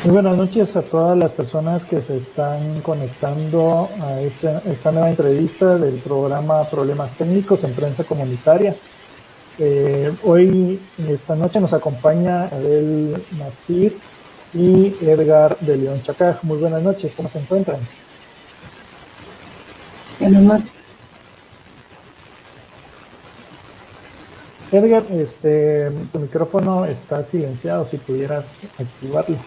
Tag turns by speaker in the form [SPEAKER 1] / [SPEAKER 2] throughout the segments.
[SPEAKER 1] Muy buenas noches a todas las personas que se están conectando a esta nueva entrevista del programa Problemas Técnicos en Prensa Comunitaria. Esta noche nos acompaña Abel Martí y Edgar de León Chacaj. Muy buenas noches, ¿cómo se encuentran?
[SPEAKER 2] Buenas noches.
[SPEAKER 1] Edgar, tu micrófono está silenciado, si pudieras activarlo.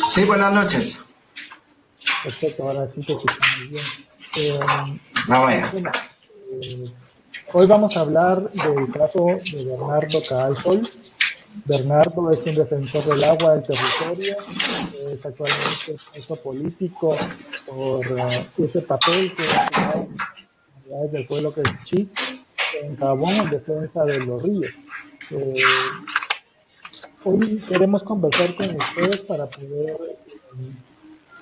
[SPEAKER 3] Sí, buenas noches.
[SPEAKER 1] Perfecto, ahora sí te escuchamos bien.
[SPEAKER 3] Bueno.
[SPEAKER 1] Hoy vamos a hablar del caso de Bernardo Caal-Sol. Bernardo es un defensor del agua del territorio, es actualmente preso político por ese papel que ha jugado en comunidades del pueblo quechí en Cabón en defensa de los ríos. Hoy queremos conversar con ustedes para poder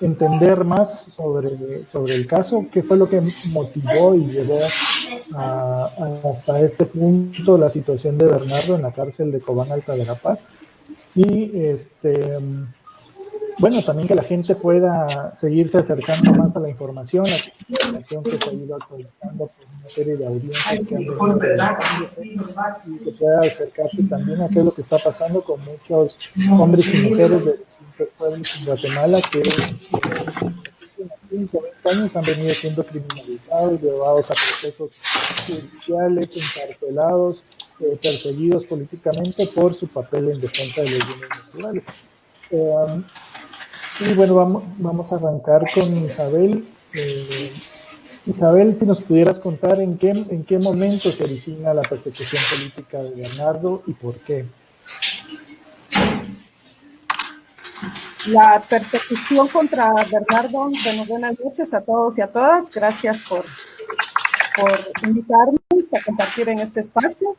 [SPEAKER 1] entender más sobre el caso, qué fue lo que motivó y llevó hasta este punto la situación de Bernardo en la cárcel de Cobán Alta de La Paz. Y bueno, también que la gente pueda seguirse acercando más a la información que se ha ido actualizando por una serie de audiencias que han venido y que pueda acercarse también a qué es lo que está pasando con muchos hombres y mujeres de distintos pueblos en Guatemala que en 15 o 20 años han venido siendo criminalizados, llevados a procesos judiciales, encarcelados, perseguidos políticamente por su papel en defensa de los bienes naturales. Y bueno, vamos a arrancar con Isabel. Isabel, si nos pudieras contar en qué momento se origina la persecución política de Bernardo y por qué.
[SPEAKER 2] La persecución contra Bernardo, bueno, buenas noches a todos y a todas. Gracias por invitarnos a compartir en este espacio.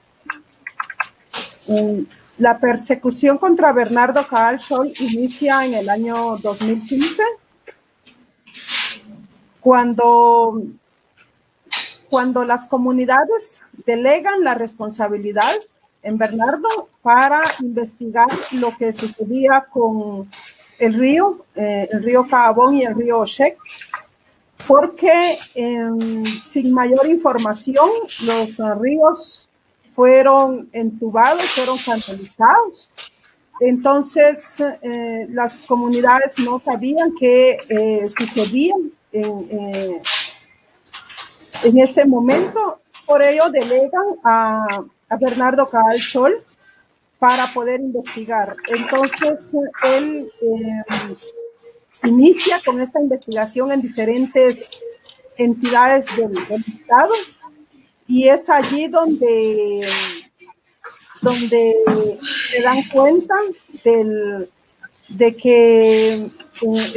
[SPEAKER 2] La persecución contra Bernardo Caal-Sol inicia en el año 2015, cuando las comunidades delegan la responsabilidad en Bernardo para investigar lo que sucedía con el río Cabón y el río Oshek, porque sin mayor información los ríos fueron entubados, fueron canalizados. Entonces, las comunidades no sabían qué sucedía en ese momento. Por ello, delegan a Bernardo Caal-Sol para poder investigar. Entonces, él inicia con esta investigación en diferentes entidades del Estado. Y es allí donde se dan cuenta de que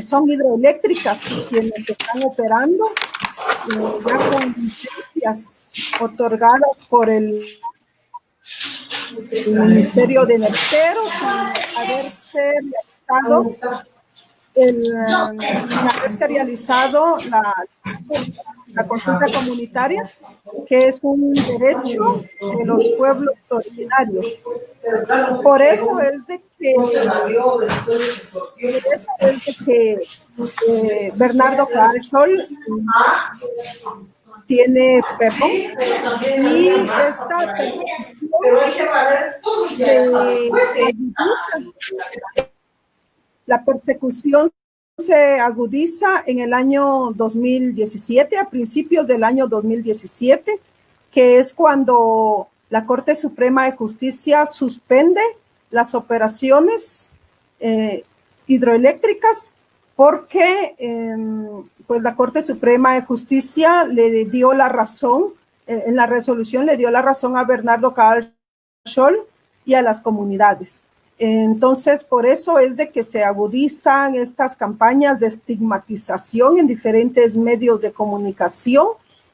[SPEAKER 2] son hidroeléctricas quienes están operando, ya con licencias otorgadas por el Ministerio de Energía, sin haberse realizado la consulta comunitaria, que es un derecho de los pueblos originarios. Por eso es de que Bernardo Caal-Sol tiene perdón, y esta la persecución se agudiza en el año 2017, a principios del año 2017, que es cuando la Corte Suprema de Justicia suspende las operaciones hidroeléctricas porque pues la Corte Suprema de Justicia le dio la razón, en la resolución le dio la razón a Bernardo Caal-Sol y a las comunidades. Entonces, por eso es de que se agudizan estas campañas de estigmatización en diferentes medios de comunicación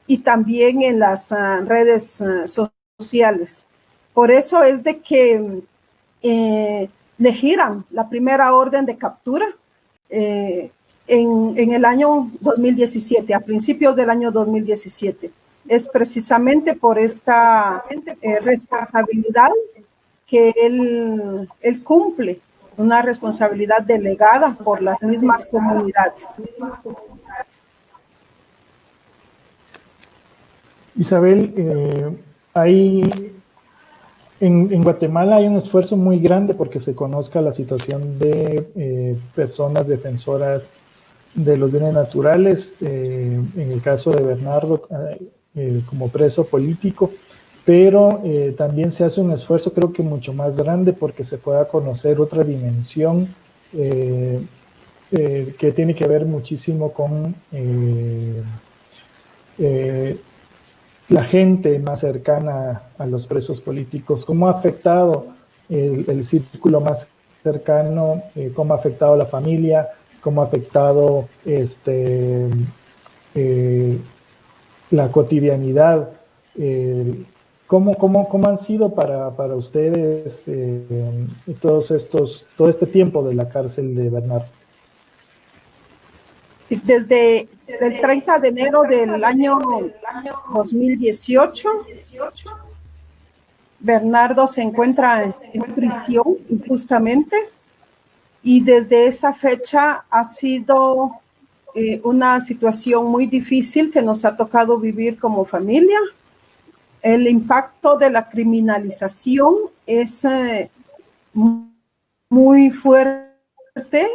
[SPEAKER 2] y también en las redes sociales. Por eso es de que le giran la primera orden de captura en el año 2017, a principios del año 2017. Es precisamente por esta responsabilidad que él cumple una responsabilidad delegada por las mismas comunidades.
[SPEAKER 1] Isabel, en Guatemala hay un esfuerzo muy grande porque se conozca la situación de personas defensoras de los bienes naturales, en el caso de Bernardo como preso político, pero también se hace un esfuerzo creo que mucho más grande porque se pueda conocer otra dimensión que tiene que ver muchísimo con la gente más cercana a los presos políticos, cómo ha afectado el círculo más cercano, cómo ha afectado a la familia, cómo ha afectado la cotidianidad, cómo han sido para ustedes todo este tiempo de la cárcel de Bernardo.
[SPEAKER 2] Sí, desde el 30 de enero del año 2018, Bernardo se encuentra en prisión injustamente, y desde esa fecha ha sido una situación muy difícil que nos ha tocado vivir como familia. El impacto de la criminalización es muy fuerte,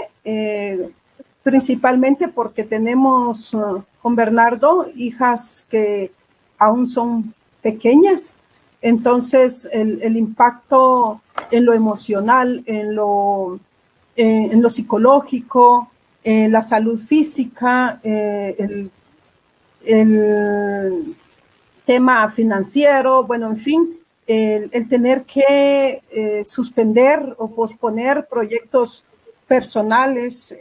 [SPEAKER 2] principalmente porque tenemos con Bernardo hijas que aún son pequeñas. Entonces el impacto en lo emocional, en lo psicológico, en la salud física, el tema financiero, bueno, en fin, el tener que suspender o posponer proyectos personales,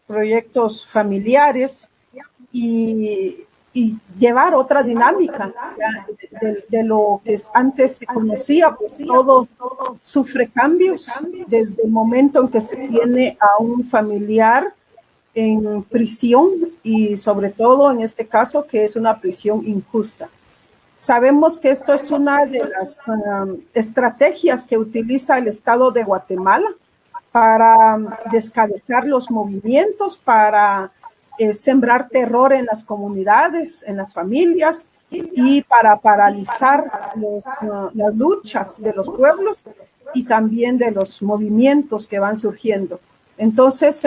[SPEAKER 2] proyectos familiares y llevar otra dinámica de lo que antes se conocía, pues todo sufre cambios desde el momento en que se tiene a un familiar en prisión y sobre todo en este caso que es una prisión injusta. Sabemos que esto es una de las estrategias que utiliza el Estado de Guatemala para descabezar los movimientos, para sembrar terror en las comunidades, en las familias y para paralizar las luchas de los pueblos y también de los movimientos que van surgiendo. Entonces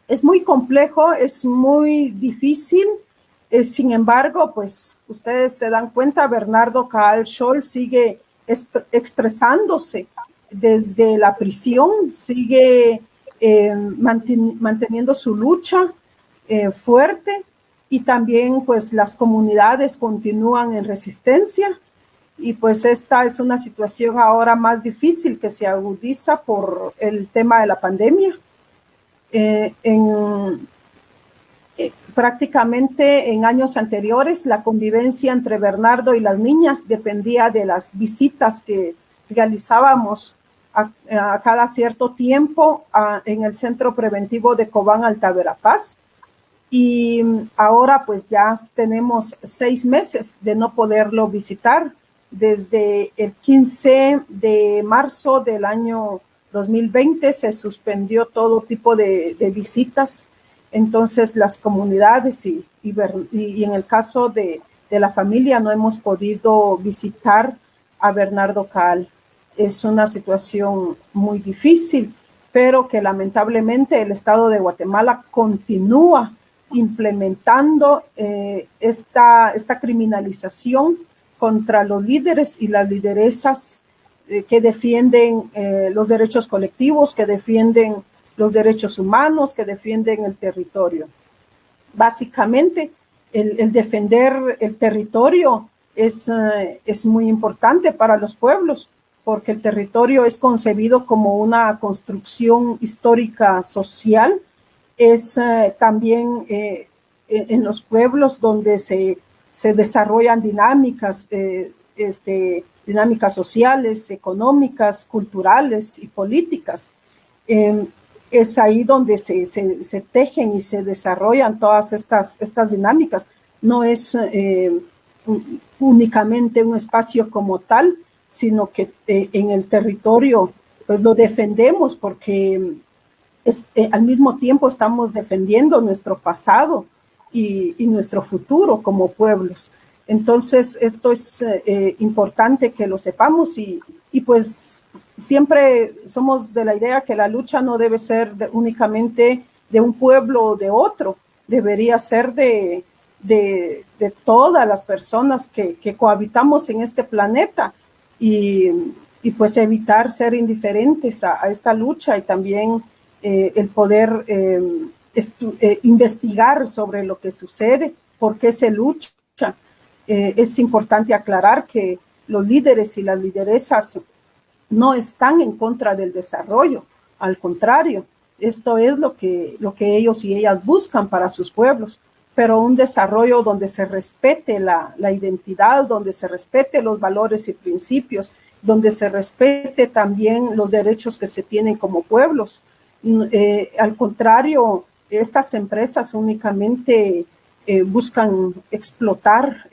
[SPEAKER 2] es muy complejo, es muy difícil. Sin embargo, pues ustedes se dan cuenta, Bernardo Kaal Scholl sigue expresándose desde la prisión, sigue manteniendo su lucha fuerte, y también pues las comunidades continúan en resistencia, y pues esta es una situación ahora más difícil que se agudiza por el tema de la pandemia. Prácticamente en años anteriores la convivencia entre Bernardo y las niñas dependía de las visitas que realizábamos a cada cierto tiempo en el centro preventivo de Cobán Alta Verapaz, y ahora pues ya tenemos 6 meses de no poderlo visitar. Desde el 15 de marzo del año 2020 se suspendió todo tipo de visitas. Entonces las comunidades y en el caso de la familia no hemos podido visitar a Bernardo Kaal. Es una situación muy difícil, pero que lamentablemente el Estado de Guatemala continúa implementando esta criminalización contra los líderes y las lideresas que defienden los derechos colectivos, que defienden los derechos humanos, que defienden el territorio. Básicamente, el defender el territorio es muy importante para los pueblos, porque el territorio es concebido como una construcción histórica social. Es también en los pueblos donde se desarrollan dinámicas, dinámicas sociales, económicas, culturales y políticas. Es ahí donde se tejen y se desarrollan todas estas dinámicas. No es únicamente un espacio como tal, sino que en el territorio pues lo defendemos porque al mismo tiempo estamos defendiendo nuestro pasado y nuestro futuro como pueblos. Entonces, esto es importante que lo sepamos y pues siempre somos de la idea que la lucha no debe ser únicamente de un pueblo o de otro, debería ser de todas las personas que cohabitamos en este planeta y pues evitar ser indiferentes a esta lucha y también el poder investigar sobre lo que sucede, por qué se lucha. Es importante aclarar que los líderes y las lideresas no están en contra del desarrollo, al contrario, esto es lo que ellos y ellas buscan para sus pueblos, pero un desarrollo donde se respete la identidad, donde se respete los valores y principios, donde se respete también los derechos que se tienen como pueblos. Al contrario, estas empresas únicamente buscan explotar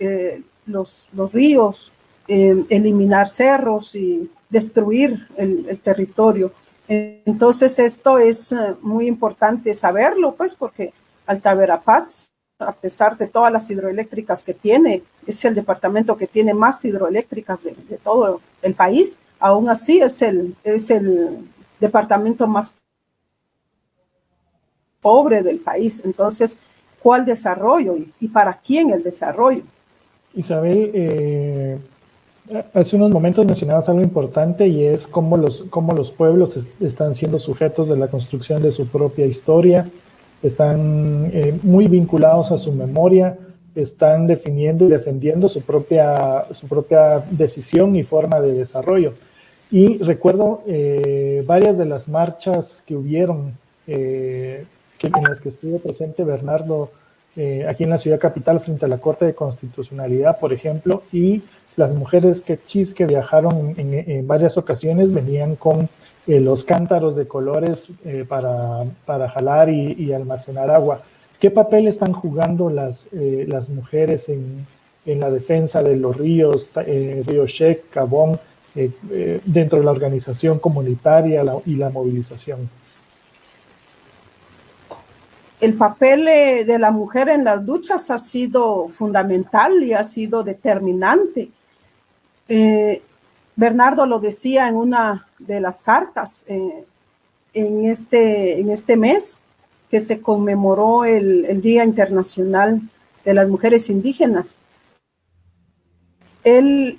[SPEAKER 2] los ríos, eliminar cerros y destruir el territorio. Entonces esto es muy importante saberlo, pues, porque Alta Verapaz, a pesar de todas las hidroeléctricas que tiene, es el departamento que tiene más hidroeléctricas de todo el país. Aún así es el departamento más pobre del país. Entonces, ¿cuál desarrollo y para quién el desarrollo?
[SPEAKER 1] Isabel, hace unos momentos mencionabas algo importante y es cómo los pueblos están siendo sujetos de la construcción de su propia historia, están muy vinculados a su memoria, están definiendo y defendiendo su propia decisión y forma de desarrollo. Y recuerdo varias de las marchas que hubieron, en las que estuvo presente Bernardo, aquí en la ciudad capital frente a la Corte de Constitucionalidad, por ejemplo, y las mujeres quechis que viajaron en varias ocasiones venían con los cántaros de colores para jalar y almacenar agua. ¿Qué papel están jugando las mujeres en la defensa de los ríos, Río Xec, Cabón, dentro de la organización comunitaria y la movilización?
[SPEAKER 2] El papel de la mujer en las luchas ha sido fundamental y ha sido determinante. Bernardo lo decía en una de las cartas en este mes que se conmemoró el Día Internacional de las Mujeres Indígenas. Él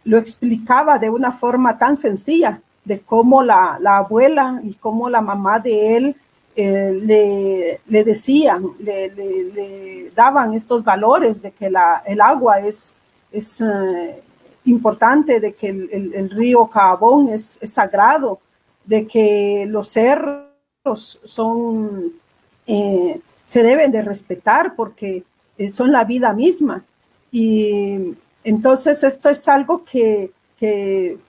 [SPEAKER 2] lo explicaba de una forma tan sencilla de cómo la abuela y cómo la mamá de él le decían, le daban estos valores de que el agua es importante, de que el río Cabón es sagrado, de que los cerros se deben de respetar porque son la vida misma. Y entonces esto es algo que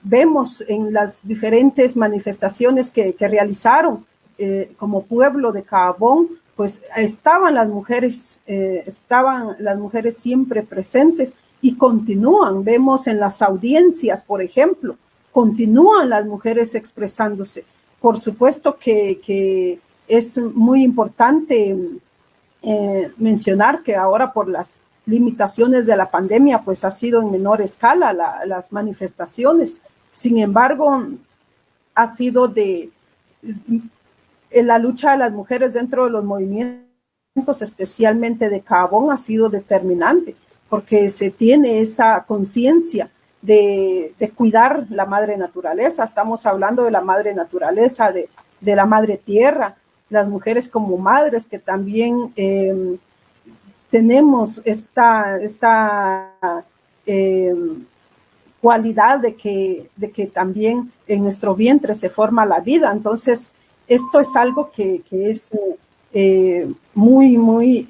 [SPEAKER 2] vemos en las diferentes manifestaciones que realizaron como pueblo de Cabón, pues estaban las mujeres siempre presentes y continúan. Vemos en las audiencias, por ejemplo, continúan las mujeres expresándose. Por supuesto que es muy importante mencionar que ahora por las limitaciones de la pandemia, pues ha sido en menor escala las manifestaciones. Sin embargo, ha sido la lucha de las mujeres dentro de los movimientos, especialmente de Cabón, ha sido determinante, porque se tiene esa conciencia de cuidar la madre naturaleza. Estamos hablando de la madre naturaleza, de la madre tierra, las mujeres como madres que también tenemos esta cualidad de que también en nuestro vientre se forma la vida. Entonces, esto es algo que es muy, muy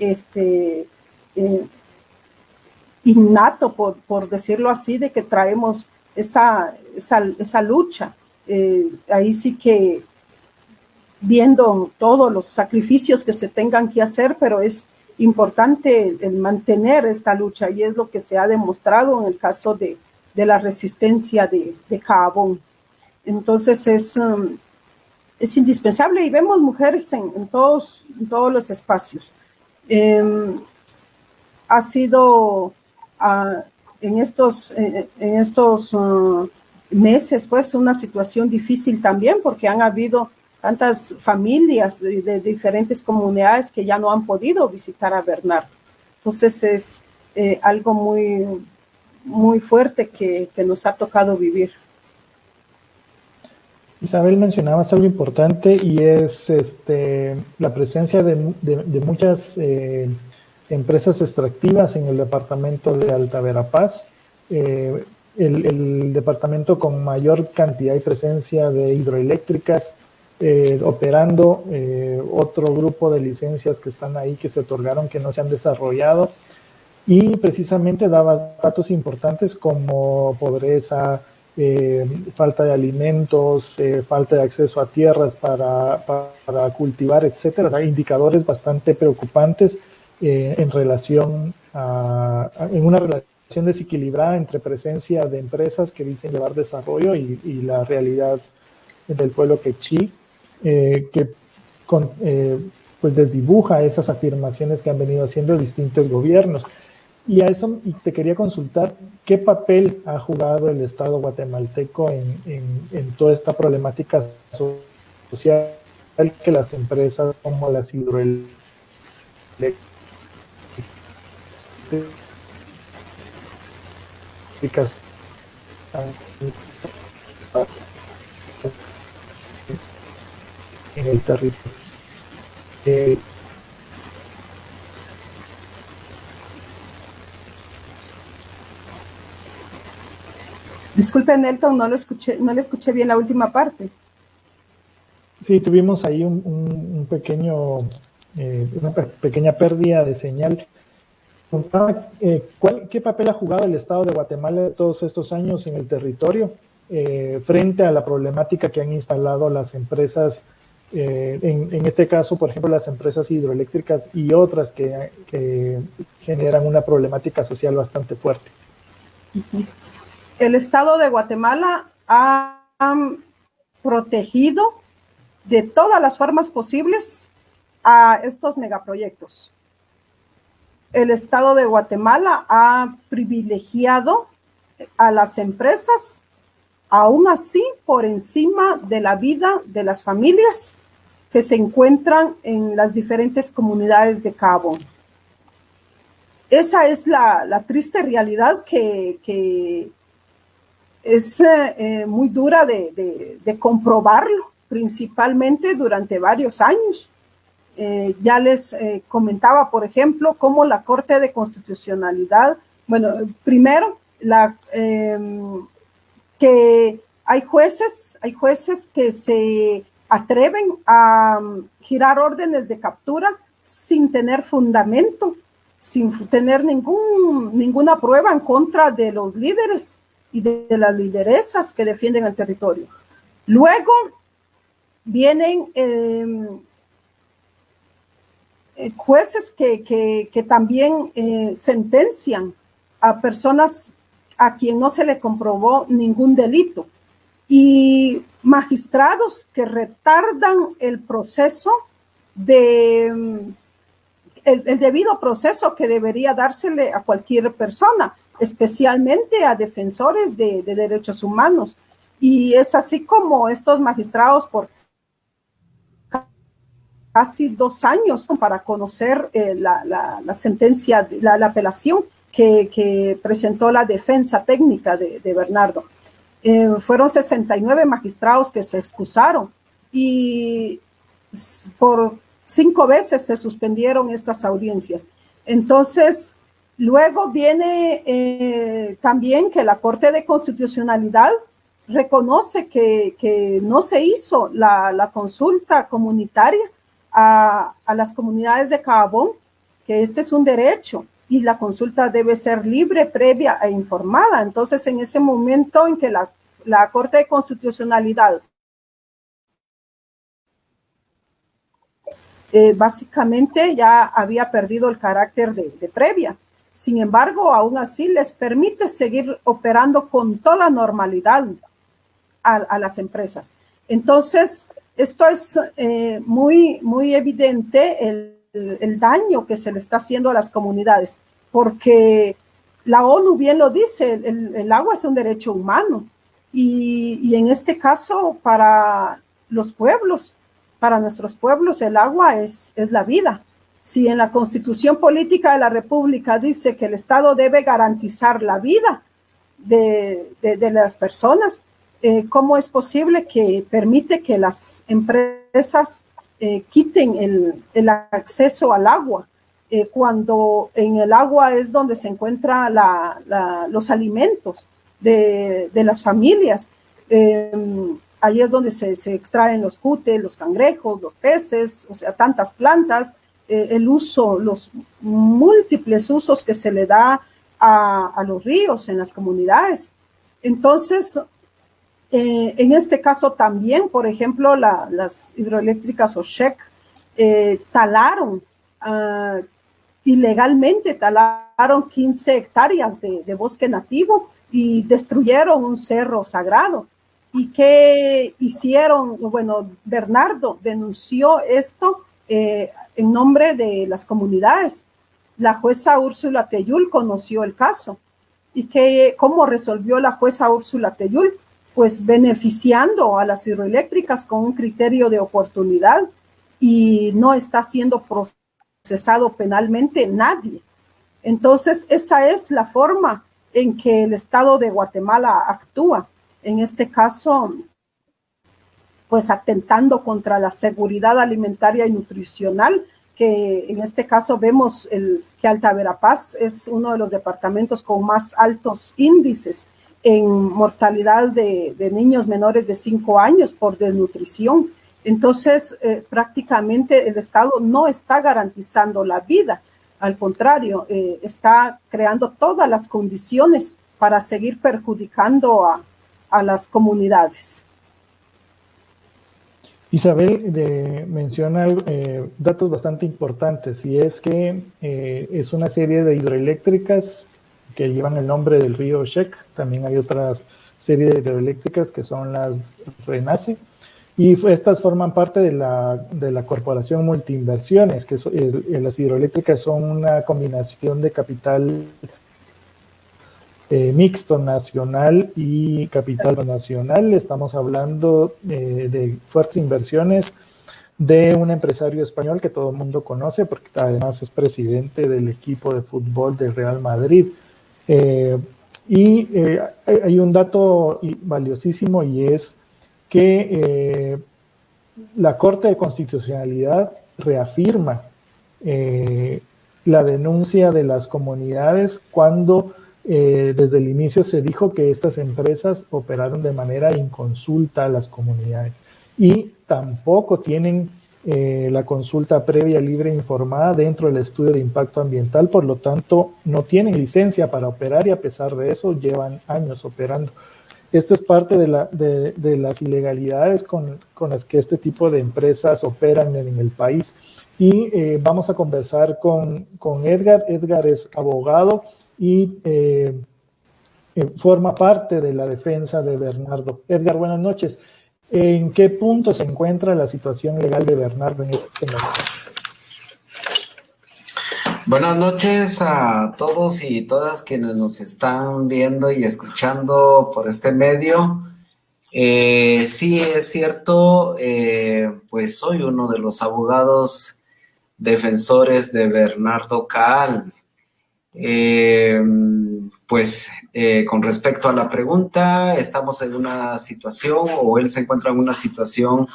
[SPEAKER 2] innato, por decirlo así, de que traemos esa lucha. Ahí sí que viendo todos los sacrificios que se tengan que hacer, pero es importante el mantener esta lucha y es lo que se ha demostrado en el caso de la resistencia de Cabón. Entonces es indispensable y vemos mujeres en todos los espacios. Ha sido en estos meses pues una situación difícil también porque han habido tantas familias de diferentes comunidades que ya no han podido visitar a Bernardo. Entonces es algo muy, muy fuerte que nos ha tocado vivir.
[SPEAKER 1] Isabel, mencionabas algo importante y es la presencia de muchas empresas extractivas en el departamento de Alta Verapaz, el departamento con mayor cantidad y presencia de hidroeléctricas, operando otro grupo de licencias que están ahí, que se otorgaron, que no se han desarrollado, y precisamente daba datos importantes como pobreza, falta de alimentos, falta de acceso a tierras para cultivar, etcétera, indicadores bastante preocupantes en relación en una relación desequilibrada entre presencia de empresas que dicen llevar desarrollo y la realidad del pueblo quechí, pues desdibuja esas afirmaciones que han venido haciendo distintos gobiernos. Y a eso te quería consultar, ¿qué papel ha jugado el Estado guatemalteco en toda esta problemática social que las empresas como las hidroeléctricas en el territorio?
[SPEAKER 2] Disculpe, Nelton, no le escuché bien la última parte.
[SPEAKER 1] Sí, tuvimos ahí una pequeña pérdida de señal. ¿Qué papel ha jugado el Estado de Guatemala todos estos años en el territorio frente a la problemática que han instalado las empresas, en este caso, por ejemplo, las empresas hidroeléctricas y otras que generan una problemática social bastante fuerte?
[SPEAKER 2] El Estado de Guatemala ha protegido de todas las formas posibles a estos megaproyectos. El Estado de Guatemala ha privilegiado a las empresas, aún así por encima de la vida de las familias que se encuentran en las diferentes comunidades de Cabo. Esa es la triste realidad que es muy dura de comprobarlo, principalmente durante varios años. Ya les comentaba, por ejemplo, cómo la Corte de Constitucionalidad, bueno, primero, que hay jueces que se atreven a girar órdenes de captura sin tener fundamento, sin tener ninguna prueba en contra de los líderes y de las lideresas que defienden el territorio. Luego vienen jueces que también sentencian a personas a quien no se le comprobó ningún delito, y magistrados que retardan el proceso el debido proceso que debería dársele a cualquier persona, especialmente a defensores de derechos humanos. Y es así como estos magistrados por casi 2 años para conocer la sentencia, la apelación que presentó la defensa técnica de Bernardo. Fueron 69 magistrados que se excusaron y por 5 veces se suspendieron estas audiencias. Entonces, luego viene también que la Corte de Constitucionalidad reconoce que no se hizo la consulta comunitaria a las comunidades de Caabón, que este es un derecho y la consulta debe ser libre, previa e informada. Entonces, en ese momento en que la Corte de Constitucionalidad básicamente ya había perdido el carácter de previa. Sin embargo, aún así les permite seguir operando con toda normalidad. a las empresas. Entonces, esto es muy evidente el daño que se le está haciendo a las comunidades, porque la ONU bien lo dice, el agua es un derecho humano y en este caso para los pueblos, para nuestros pueblos el agua es la vida. Si en la Constitución Política de la República dice que el Estado debe garantizar la vida de las personas, ¿cómo es posible que permite que las empresas quiten el acceso al agua? Cuando en el agua es donde se encuentran los alimentos de las familias. Ahí es donde se extraen los cutes, los cangrejos, los peces, o sea, tantas plantas, los múltiples usos que se le da a los ríos en las comunidades. Entonces, en este caso también, por ejemplo, las hidroeléctricas OSHEC talaron ilegalmente 15 hectáreas de bosque nativo y destruyeron un cerro sagrado. ¿Y qué hicieron? Bueno, Bernardo denunció esto en nombre de las comunidades. La jueza Úrsula Tellul conoció el caso. ¿Y cómo resolvió la jueza Úrsula Tellul? Pues beneficiando a las hidroeléctricas con un criterio de oportunidad y no está siendo procesado penalmente nadie. Entonces, esa es la forma en que el Estado de Guatemala actúa. En este caso, pues atentando contra la seguridad alimentaria y nutricional, que en este caso vemos que Alta Verapaz es uno de los departamentos con más altos índices en mortalidad de niños menores de 5 años por desnutrición. Entonces, prácticamente el Estado no está garantizando la vida, al contrario, está creando todas las condiciones para seguir perjudicando a las comunidades.
[SPEAKER 1] Isabel menciona datos bastante importantes, y es que es una serie de hidroeléctricas que llevan el nombre del río OSHEC. También hay otra serie de hidroeléctricas que son las RENACE, y estas forman parte de la Corporación Multiinversiones, que las hidroeléctricas son una combinación de capital mixto nacional y capital nacional. Estamos hablando de fuertes inversiones de un empresario español que todo el mundo conoce, porque además es presidente del equipo de fútbol de Real Madrid. Hay un dato valiosísimo, y es que la Corte de Constitucionalidad reafirma la denuncia de las comunidades cuando desde el inicio se dijo que estas empresas operaron de manera inconsulta a las comunidades y tampoco tienen la consulta previa, libre e informada dentro del estudio de impacto ambiental. Por lo tanto, no tienen licencia para operar, y a pesar de eso llevan años operando. Esto es parte de las ilegalidades con las que este tipo de empresas operan en el país. Y vamos a conversar con Edgar. Edgar es abogado y forma parte de la defensa de Bernardo. Edgar, buenas noches. ¿En qué punto se encuentra la situación legal de Bernardo en este momento?
[SPEAKER 3] Buenas noches a todos y todas quienes nos están viendo y escuchando por este medio. Sí, es cierto, pues soy uno de los abogados defensores de Bernardo Caal. Con respecto a la pregunta, estamos en una situación, o él se encuentra en una situación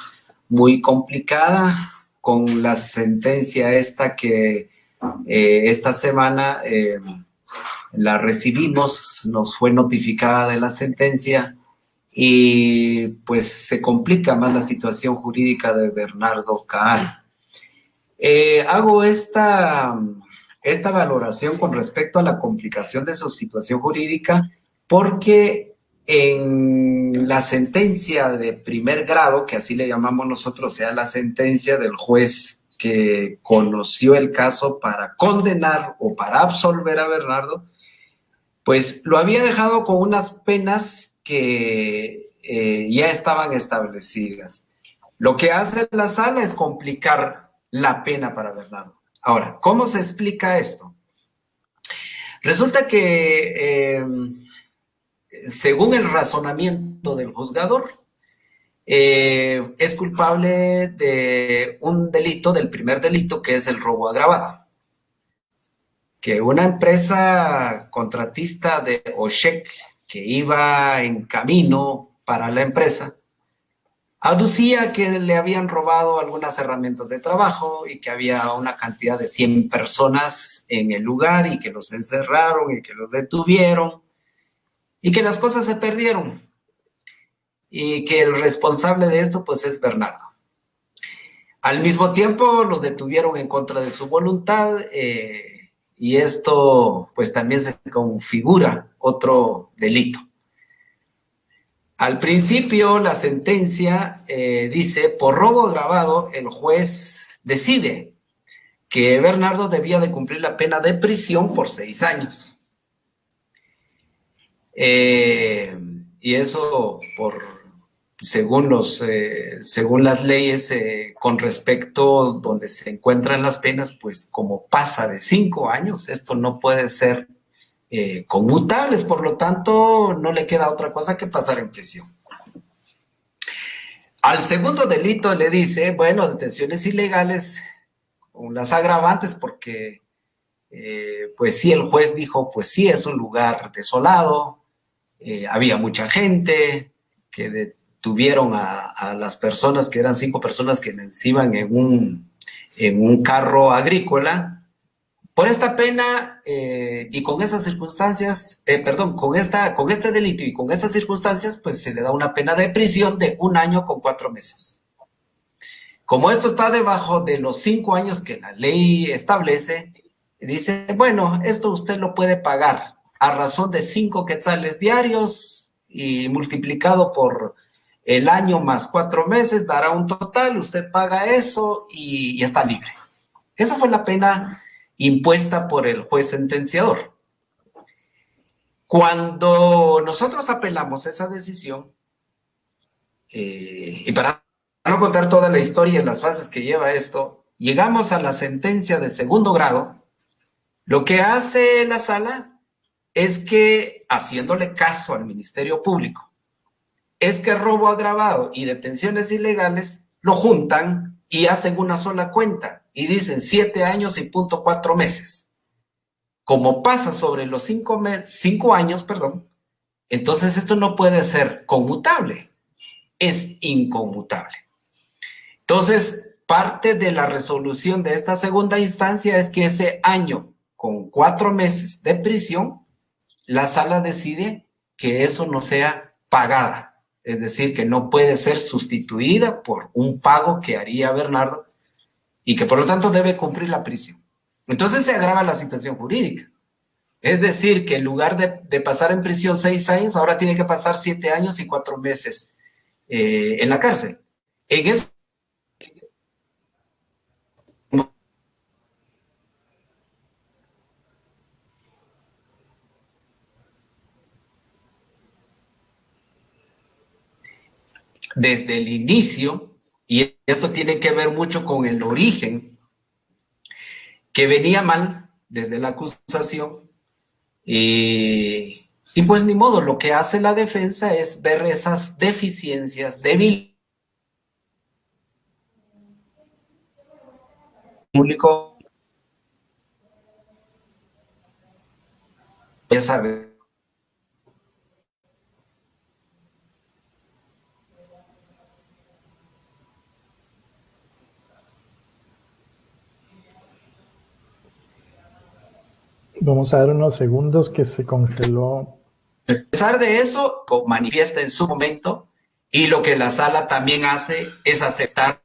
[SPEAKER 3] muy complicada con la sentencia esta que esta semana la recibimos, nos fue notificada de la sentencia, y pues se complica más la situación jurídica de Bernardo Caal. Hago esta valoración con respecto a la complicación de su situación jurídica porque en la sentencia de primer grado, que así le llamamos nosotros, o sea, la sentencia del juez que conoció el caso para condenar o para absolver a Bernardo, pues lo había dejado con unas penas que ya estaban establecidas. Lo que hace la sala es complicar la pena para Bernardo. Ahora, ¿cómo se explica esto? Resulta que, según el razonamiento del juzgador, es culpable de un delito, del primer delito, que es el robo agravado. Que una empresa contratista de Oshek, que iba en camino para la empresa, aducía que le habían robado algunas herramientas de trabajo y que había una cantidad de 100 personas en el lugar y que los encerraron y que los detuvieron y que las cosas se perdieron y que el responsable de esto pues es Bernardo. Al mismo tiempo los detuvieron en contra de su voluntad y esto pues también se configura otro delito. Al principio, la sentencia dice, por robo agravado, el juez decide que Bernardo debía de cumplir la pena de prisión por 6 años. Y eso, según las leyes, con respecto donde se encuentran las penas, pues como pasa de 5 años, esto no puede ser conmutables, por lo tanto, no le queda otra cosa que pasar en prisión. Al segundo delito le dice, bueno, detenciones ilegales, con las agravantes, porque, pues sí, el juez dijo, pues sí, es un lugar desolado, había mucha gente, que detuvieron a las personas, que eran 5 personas que iban en un carro agrícola. Por esta pena y con esas circunstancias, con este delito y con esas circunstancias, pues se le da una pena de prisión de 1 año con 4 meses. Como esto está debajo de los 5 años que la ley establece, dice, bueno, esto usted lo puede pagar a razón de 5 quetzales diarios y multiplicado por el año más 4 meses, dará un total, usted paga eso y está libre. Esa fue la pena impuesta por el juez sentenciador. Cuando nosotros apelamos esa decisión, y para no contar toda la historia y las fases que lleva esto, llegamos a la sentencia de segundo grado. Lo que hace la sala es que, haciéndole caso al Ministerio Público, es que robo agravado y detenciones ilegales lo juntan y hacen una sola cuenta y dicen 7 años y punto 4 meses. Como pasa sobre los 5 años, entonces esto no puede ser conmutable, es inconmutable. Entonces, parte de la resolución de esta segunda instancia es que ese año con 4 meses de prisión, la sala decide que eso no sea pagada, es decir, que no puede ser sustituida por un pago que haría Bernardo y que por lo tanto debe cumplir la prisión. Entonces se agrava la situación jurídica. Es decir, que en lugar de pasar en prisión 6 años, ahora tiene que pasar 7 años y 4 meses en la cárcel. Desde el inicio, y esto tiene que ver mucho con el origen, que venía mal desde la acusación, y pues ni modo, lo que hace la defensa es ver esas deficiencias débiles público ya sabe.
[SPEAKER 1] Vamos a dar unos segundos que se congeló.
[SPEAKER 3] A pesar de eso, manifiesta en su momento, y lo que la sala también hace es aceptar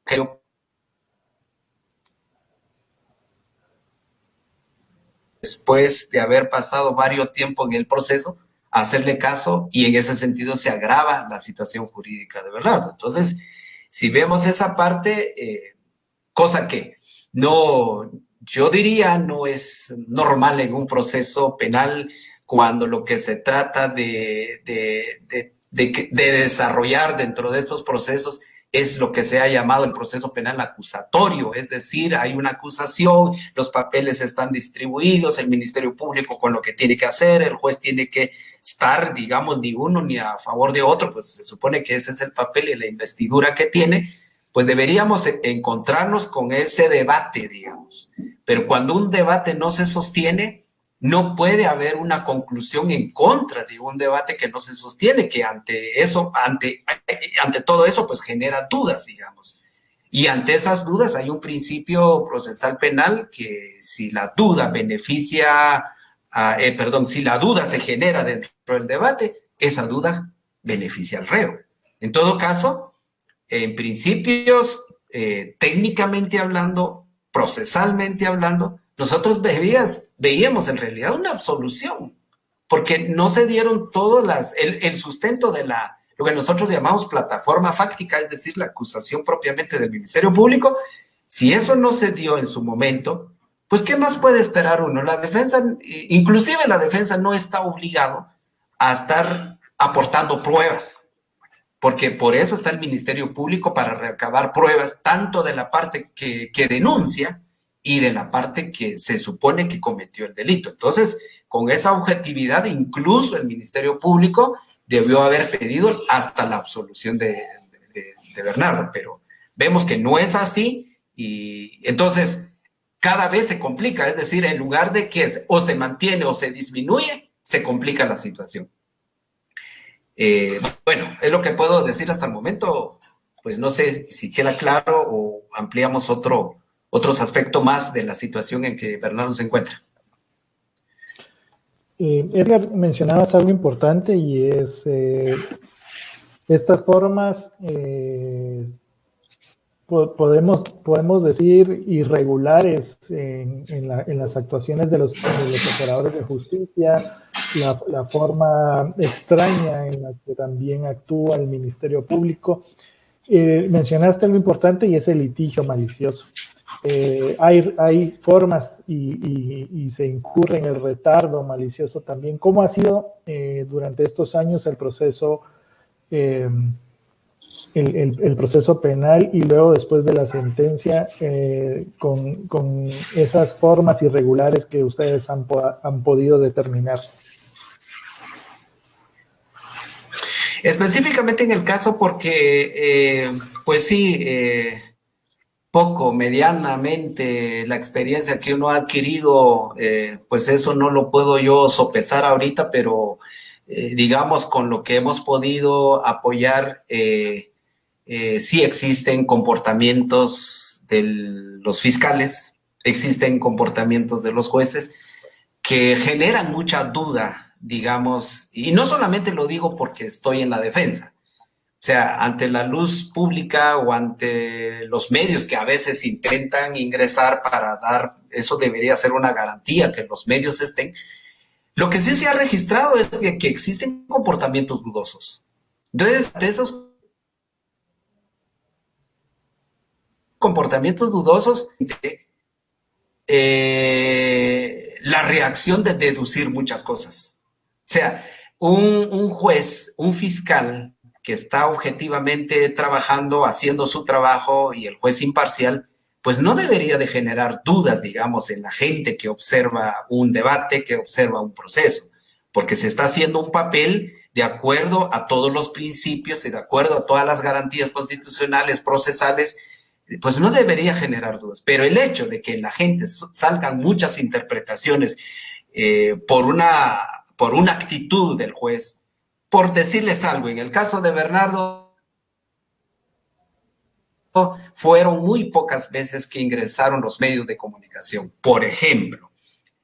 [SPEAKER 3] que después de haber pasado varios tiempo en el proceso, hacerle caso, y en ese sentido se agrava la situación jurídica de Bernardo. Entonces, si vemos esa parte, cosa que no, yo diría, no es normal en un proceso penal, cuando lo que se trata de de desarrollar dentro de estos procesos es lo que se ha llamado el proceso penal acusatorio, es decir, hay una acusación, los papeles están distribuidos, el Ministerio Público con lo que tiene que hacer, el juez tiene que estar, digamos, ni uno ni a favor de otro, pues se supone que ese es el papel y la investidura que tiene, pues deberíamos encontrarnos con ese debate, digamos. Pero cuando un debate no se sostiene, no puede haber una conclusión en contra de un debate que no se sostiene, que ante eso, ante todo eso, pues genera dudas, digamos. Y ante esas dudas hay un principio procesal penal que si la duda si la duda se genera dentro del debate, esa duda beneficia al reo. En todo caso, en principios, técnicamente hablando, procesalmente hablando, nosotros veíamos en realidad una absolución, porque no se dieron el sustento de lo que nosotros llamamos plataforma fáctica, es decir, la acusación propiamente del Ministerio Público. Si eso no se dio en su momento, pues ¿qué más puede esperar uno? La defensa, inclusive la defensa no está obligado a estar aportando pruebas, porque por eso está el Ministerio Público, para recabar pruebas tanto de la parte que denuncia y de la parte que se supone que cometió el delito. Entonces, con esa objetividad, incluso el Ministerio Público debió haber pedido hasta la absolución de Bernardo, pero vemos que no es así y entonces cada vez se complica, es decir, en lugar de que o se mantiene o se disminuye, se complica la situación. Bueno, es lo que puedo decir hasta el momento, pues no sé si queda claro o ampliamos otros aspectos más de la situación en que Bernardo se encuentra.
[SPEAKER 1] Edgar, mencionabas algo importante y es estas formas, podemos decir, irregulares en las actuaciones de los operadores de justicia, la forma extraña en la que también actúa el Ministerio Público. Mencionaste algo importante y es el litigio malicioso. Hay formas y se incurre en el retardo malicioso también. ¿Cómo ha sido durante estos años el proceso, el proceso penal y luego después de la sentencia con esas formas irregulares que ustedes han podido determinar?
[SPEAKER 3] Específicamente en el caso porque, pues sí, medianamente la experiencia que uno ha adquirido, pues eso no lo puedo yo sopesar ahorita, pero digamos con lo que hemos podido apoyar, sí existen comportamientos de los fiscales, existen comportamientos de los jueces que generan mucha duda, digamos, y no solamente lo digo porque estoy en la defensa. O sea, ante la luz pública o ante los medios que a veces intentan ingresar para dar, eso debería ser una garantía, que los medios estén. Lo que sí se ha registrado es que existen comportamientos dudosos. Entonces, de esos comportamientos dudosos, la reacción de deducir muchas cosas. O sea, un juez, un fiscal que está objetivamente trabajando, haciendo su trabajo, y el juez imparcial, pues no debería de generar dudas, digamos, en la gente que observa un debate, que observa un proceso, porque se está haciendo un papel de acuerdo a todos los principios y de acuerdo a todas las garantías constitucionales, procesales, pues no debería generar dudas. Pero el hecho de que en la gente salgan muchas interpretaciones por una actitud del juez, por decirles algo, en el caso de Bernardo, fueron muy pocas veces que ingresaron los medios de comunicación. Por ejemplo,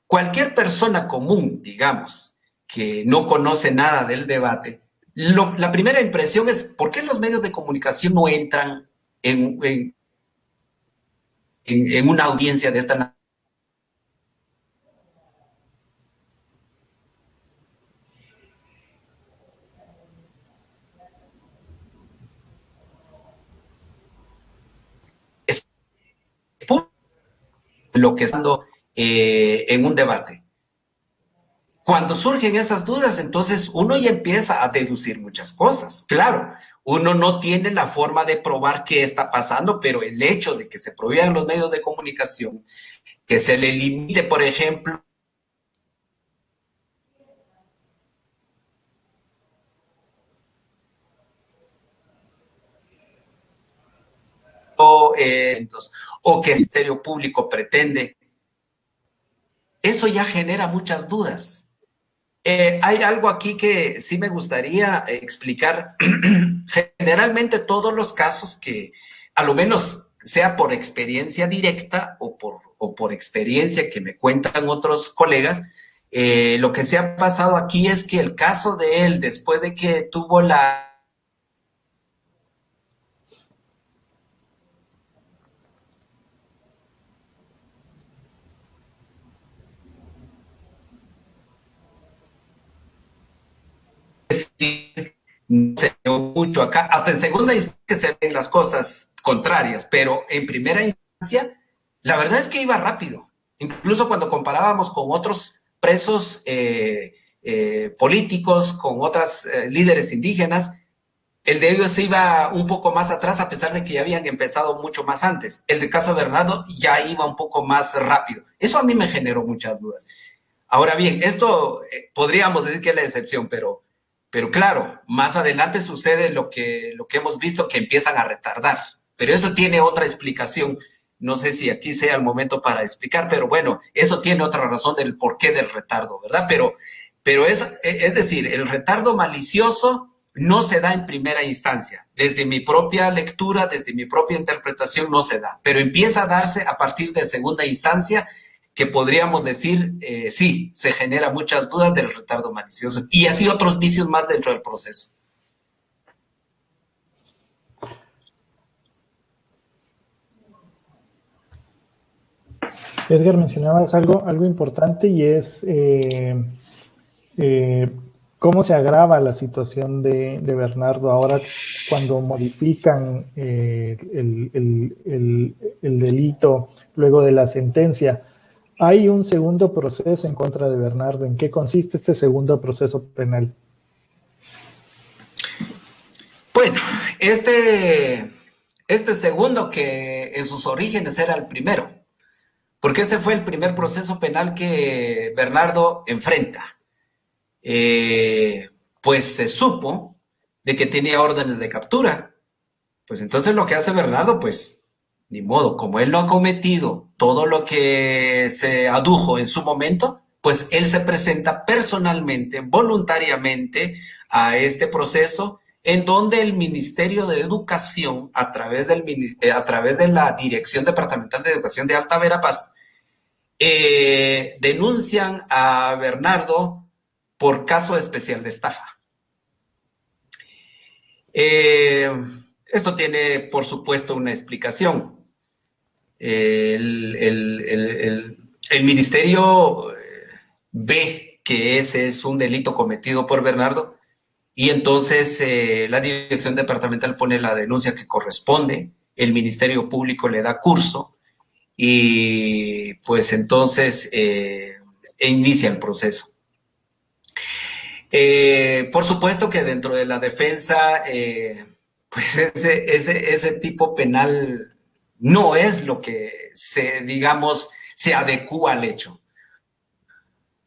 [SPEAKER 3] cualquier persona común, digamos, que no conoce nada del debate, la primera impresión es, ¿por qué los medios de comunicación no entran en una audiencia de esta lo que está en un debate? Cuando surgen esas dudas, entonces uno ya empieza a deducir muchas cosas. Claro, uno no tiene la forma de probar qué está pasando, pero el hecho de que se prohíban los medios de comunicación, que se le limite, por ejemplo, o que el Ministerio Público pretende, eso ya genera muchas dudas. Hay algo aquí que sí me gustaría explicar. Generalmente todos los casos que, a lo menos sea por experiencia directa o por experiencia que me cuentan otros colegas, lo que se ha pasado aquí es que el caso de él, después de que tuvo la no se dio mucho acá, hasta en segunda instancia que se ven las cosas contrarias, pero en primera instancia, la verdad es que iba rápido. Incluso cuando comparábamos con otros presos políticos, con otras líderes indígenas, el de ellos iba un poco más atrás, a pesar de que ya habían empezado mucho más antes. El del caso de Bernardo ya iba un poco más rápido. Eso a mí me generó muchas dudas. Ahora bien, esto podríamos decir que es la excepción, pero claro, más adelante sucede lo que hemos visto, que empiezan a retardar. Pero eso tiene otra explicación. No sé si aquí sea el momento para explicar, pero bueno, eso tiene otra razón del porqué del retardo, ¿verdad? Pero es decir, el retardo malicioso no se da en primera instancia. Desde mi propia lectura, desde mi propia interpretación, no se da. Pero empieza a darse a partir de segunda instancia, que podríamos decir, sí, se genera muchas dudas del retardo malicioso y así otros vicios más dentro del proceso.
[SPEAKER 1] Edgar, mencionabas algo importante y es cómo se agrava la situación de Bernardo ahora cuando modifican el delito luego de la sentencia. Hay un segundo proceso en contra de Bernardo. ¿En qué consiste este segundo proceso penal?
[SPEAKER 3] Bueno, este segundo, que en sus orígenes era el primero, porque este fue el primer proceso penal que Bernardo enfrenta. Pues se supo de que tenía órdenes de captura. Pues entonces lo que hace Bernardo, pues ni modo, como él no ha cometido todo lo que se adujo en su momento, pues él se presenta personalmente, voluntariamente a este proceso, en donde el Ministerio de Educación, a través de la Dirección Departamental de Educación de Alta Verapaz, denuncian a Bernardo por caso especial de estafa. Esto tiene, por supuesto, una explicación. El ministerio ve que ese es un delito cometido por Bernardo y entonces la dirección departamental pone la denuncia que corresponde, el Ministerio Público le da curso y pues entonces inicia el proceso. Por supuesto que dentro de la defensa, pues ese tipo penal no es lo que se adecúa al hecho.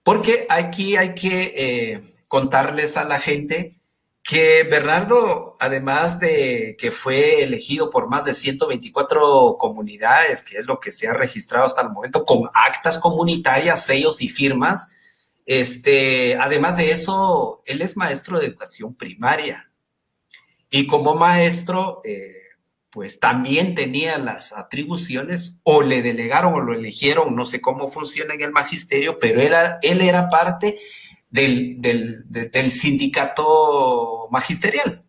[SPEAKER 3] Porque aquí hay que contarles a la gente que Bernardo, además de que fue elegido por más de 124 comunidades, que es lo que se ha registrado hasta el momento, con actas comunitarias, sellos y firmas, además de eso, él es maestro de educación primaria. Y como maestro, pues también tenía las atribuciones, o le delegaron o lo eligieron, no sé cómo funciona en el magisterio, pero él era parte del sindicato magisterial.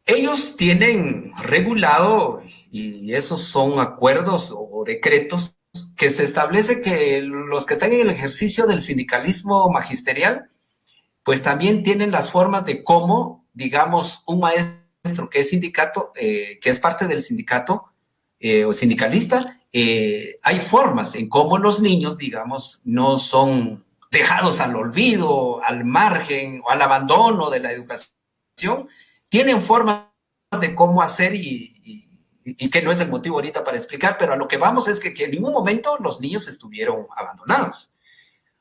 [SPEAKER 3] Ellos tienen regulado, y esos son acuerdos o decretos, que se establece que los que están en el ejercicio del sindicalismo magisterial, pues también tienen las formas de cómo, digamos, un maestro que es sindicato, que es parte del sindicato o sindicalista, hay formas en cómo los niños, digamos, no son dejados al olvido, al margen o al abandono de la educación, tienen formas de cómo hacer y que no es el motivo ahorita para explicar, pero a lo que vamos es que en ningún momento los niños estuvieron abandonados.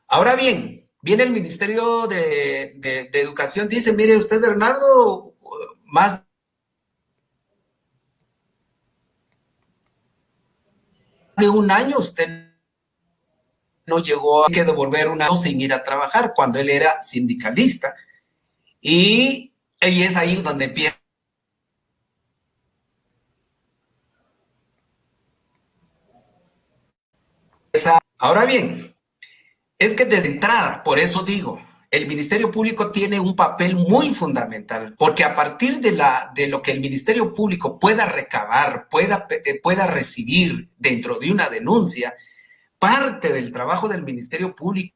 [SPEAKER 3] Ahora bien, viene el Ministerio de Educación, dice, mire usted, Bernardo, más de un año usted no llegó a que devolver un año sin ir a trabajar cuando él era sindicalista. Y es ahí donde empieza. Ahora bien, es que desde entrada, por eso digo, el Ministerio Público tiene un papel muy fundamental, porque a partir de lo que el Ministerio Público pueda recabar, pueda recibir dentro de una denuncia, parte del trabajo del Ministerio Público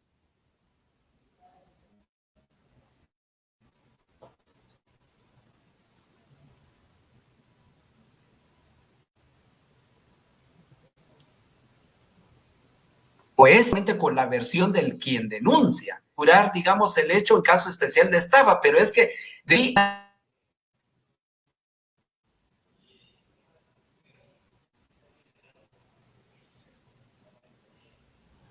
[SPEAKER 3] pues con la versión del quien denuncia, curar, digamos, el hecho en caso especial de estafa, pero es que de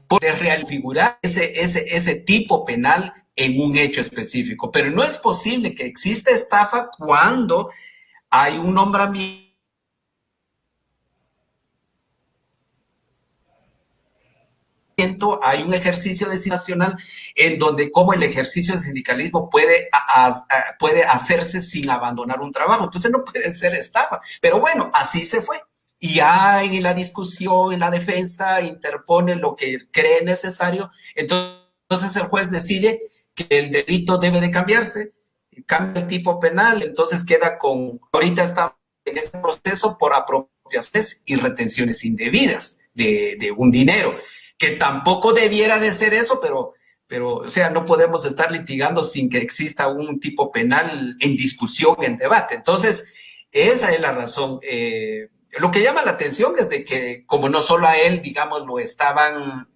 [SPEAKER 3] poder reafigurar ese tipo penal en un hecho específico, pero no es posible que exista estafa cuando hay un nombramiento, hay un ejercicio de nacional en donde como el ejercicio del sindicalismo puede hacerse sin abandonar un trabajo. Entonces no puede ser estafa. Pero bueno, así se fue. Y ya en la discusión, en la defensa, interpone lo que cree necesario. Entonces el juez decide que el delito debe de cambiarse, cambia el tipo penal, entonces queda con, ahorita está en este proceso por apropiaciones y retenciones indebidas de un dinero que tampoco debiera de ser eso, pero, o sea, no podemos estar litigando sin que exista un tipo penal en discusión, en debate. Entonces, esa es la razón. Lo que llama la atención es de que, como no solo a él, digamos, lo estaban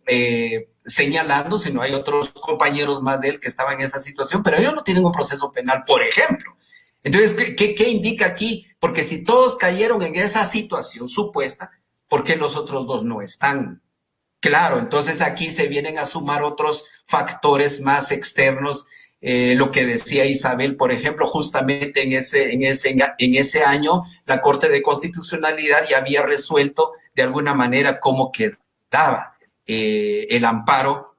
[SPEAKER 3] señalando, sino hay otros compañeros más de él que estaban en esa situación, pero ellos no tienen un proceso penal, por ejemplo. Entonces, ¿qué indica aquí? Porque si todos cayeron en esa situación supuesta, ¿por qué los otros dos no están? Claro, entonces aquí se vienen a sumar otros factores más externos, lo que decía Isabel, por ejemplo, justamente en ese año la Corte de Constitucionalidad ya había resuelto de alguna manera cómo quedaba el amparo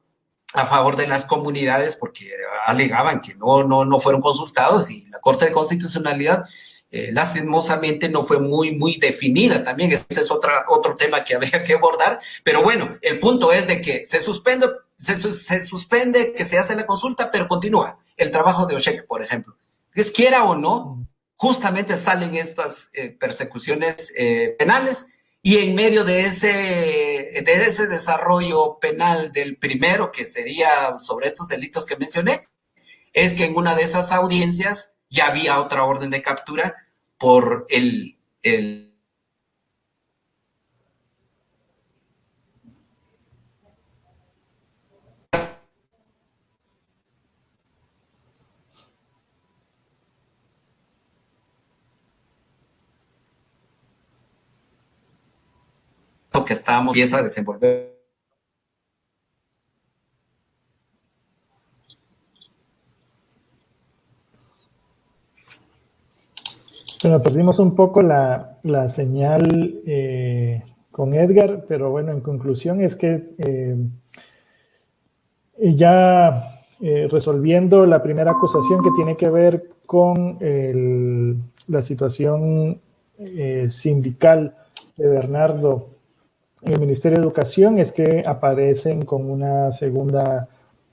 [SPEAKER 3] a favor de las comunidades porque alegaban que no fueron consultados y la Corte de Constitucionalidad lastimosamente no fue muy definida también. Ese es otro tema que habría que abordar, pero bueno, el punto es de que se suspende que se hace la consulta, pero continúa el trabajo de Oshek, por ejemplo. Es quiera o no, justamente salen estas persecuciones penales y en medio de ese desarrollo penal del primero, que sería sobre estos delitos que mencioné, es que en una de esas audiencias ya había otra orden de captura por el que estábamos empieza a desenvolver.
[SPEAKER 1] Bueno, perdimos un poco la señal con Edgar, pero bueno, en conclusión es que ya resolviendo la primera acusación que tiene que ver con la situación sindical de Bernardo en el Ministerio de Educación, es que aparecen con una segunda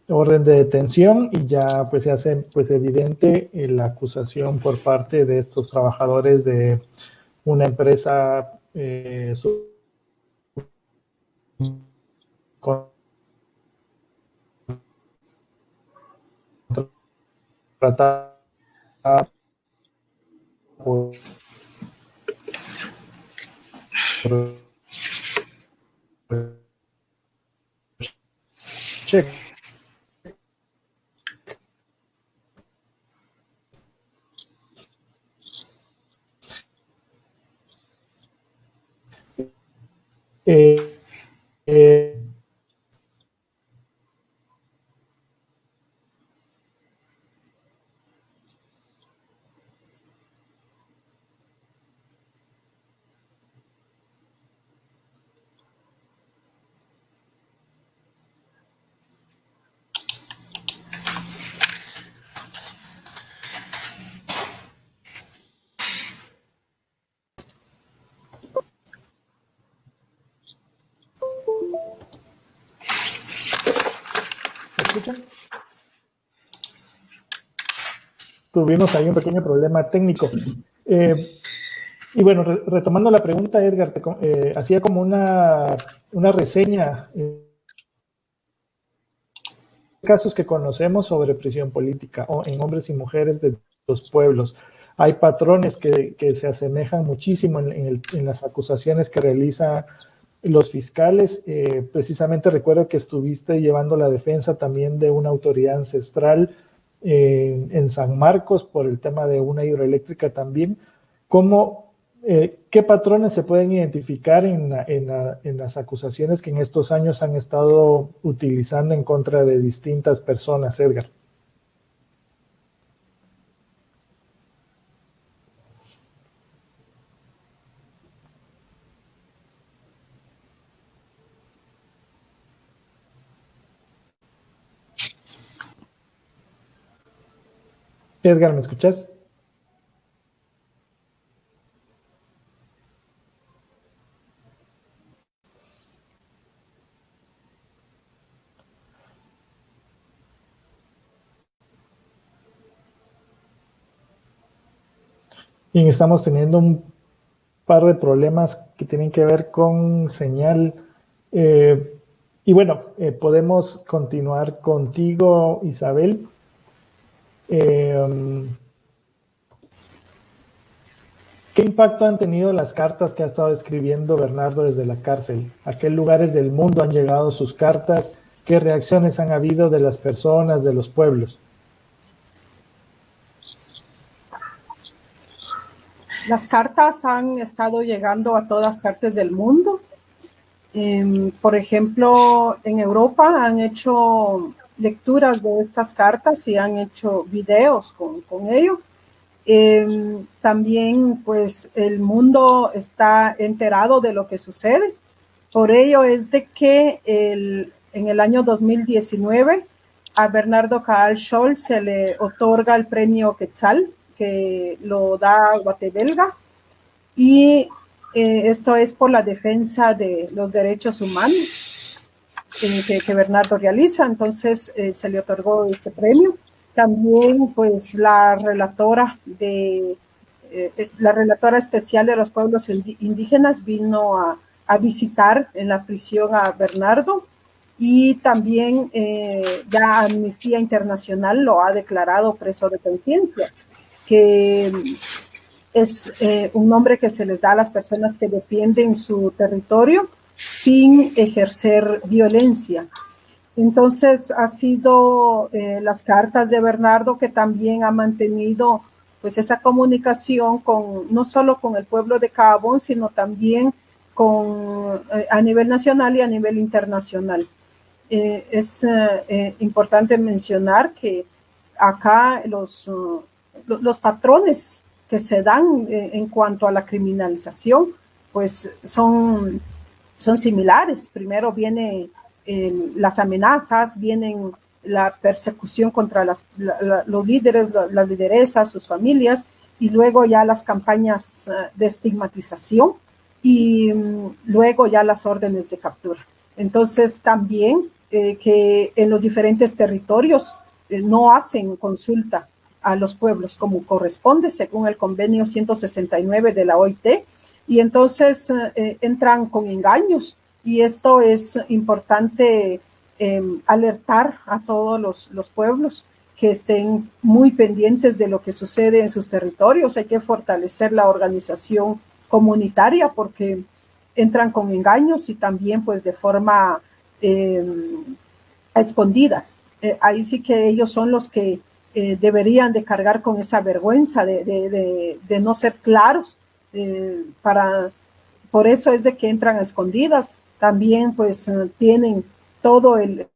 [SPEAKER 1] orden de detención y ya pues se hace pues evidente la acusación por parte de estos trabajadores de una empresa contratada por cheque. escucha? Tuvimos ahí un pequeño problema técnico. Y bueno, retomando la pregunta, Edgar, hacía como una reseña casos que conocemos sobre prisión política o en hombres y mujeres de los pueblos. Hay patrones que se asemejan muchísimo en las acusaciones que realizan los fiscales. Precisamente recuerdo que estuviste llevando la defensa también de una autoridad ancestral en San Marcos por el tema de una hidroeléctrica también. ¿Qué patrones se pueden identificar en las acusaciones que en estos años han estado utilizando en contra de distintas personas, Edgar? Edgar, ¿me escuchas? Y estamos teniendo un par de problemas que tienen que ver con señal. Y bueno, podemos continuar contigo, Isabel. ¿Qué impacto han tenido las cartas que ha estado escribiendo Bernardo desde la cárcel? ¿A qué lugares del mundo han llegado sus cartas? ¿Qué reacciones han habido de las personas, de los pueblos?
[SPEAKER 2] Las cartas han estado llegando a todas partes del mundo. Por ejemplo, en Europa han hecho lecturas de estas cartas y han hecho videos con ello. También, pues, el mundo está enterado de lo que sucede. Por ello es de que en el año 2019 a Bernardo Caal Scholl se le otorga el premio Quetzal, que lo da Guatebelga, y esto es por la defensa de los derechos humanos que Bernardo realiza. Entonces se le otorgó este premio. También, pues, la relatora especial de los pueblos indígenas vino a visitar en la prisión a Bernardo, y también ya Amnistía Internacional lo ha declarado preso de conciencia, que es un nombre que se les da a las personas que defienden su territorio sin ejercer violencia. Entonces ha sido las cartas de Bernardo que también ha mantenido, pues, esa comunicación no solo con el pueblo de Caabón, sino también a nivel nacional y a nivel internacional. Es importante mencionar que acá los patrones que se dan en cuanto a la criminalización, pues son similares. Primero viene las amenazas, vienen la persecución contra los líderes, las lideresas, sus familias, y luego ya las campañas de estigmatización, y luego ya las órdenes de captura. Entonces también que en los diferentes territorios no hacen consulta a los pueblos como corresponde según el convenio 169 de la OIT, y entonces entran con engaños, y esto es importante alertar a todos los pueblos que estén muy pendientes de lo que sucede en sus territorios. Hay que fortalecer la organización comunitaria porque entran con engaños y también, pues, de forma a escondidas. Ahí sí que ellos son los que deberían de cargar con esa vergüenza de no ser claros. Por eso es de que entran a escondidas. También, pues, tienen todo el